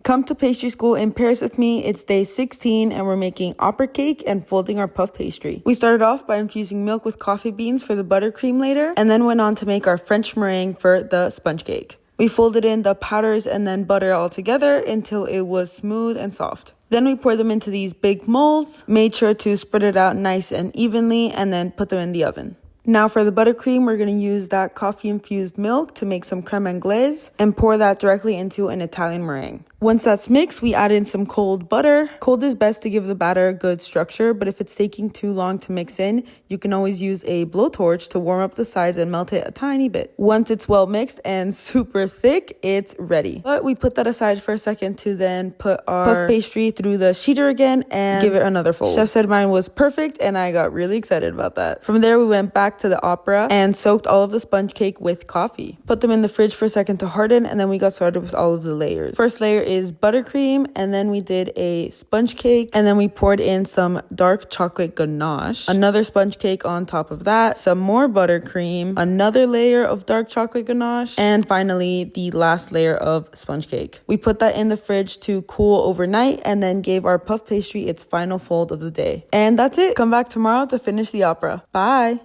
Come to pastry school in Paris with me. It's day 16 and we're making opera cake and folding our puff pastry. We started off by infusing milk with coffee beans for the buttercream later, and then went on to make our French meringue for the sponge cake. We folded in the powders and then butter all together until it was smooth and soft. Then we poured them into these big molds, made sure to spread it out nice and evenly, and then put them in the oven. Now for the buttercream, we're going to use that coffee-infused milk to make some creme anglaise and pour that directly into an Italian meringue. Once that's mixed, we add in some cold butter. Cold is best to give the batter a good structure, but if it's taking too long to mix in, you can always use a blowtorch to warm up the sides and melt it a tiny bit. Once it's well mixed and super thick, it's ready. But we put that aside for a second to then put our puff pastry through the sheeter again and give it another fold. Chef said mine was perfect and I got really excited about that. From there, we went back to the opera and soaked all of the sponge cake with coffee. Put them in the fridge for a second to harden, and then we got started with all of the layers. First layer is buttercream, and then we did a sponge cake, and then we poured in some dark chocolate ganache, another sponge cake on top of that, some more buttercream, another layer of dark chocolate ganache, and finally the last layer of sponge cake. We put that in the fridge to cool overnight and then gave our puff pastry its final fold of the day. And that's it. Come back tomorrow to finish the opera. Bye.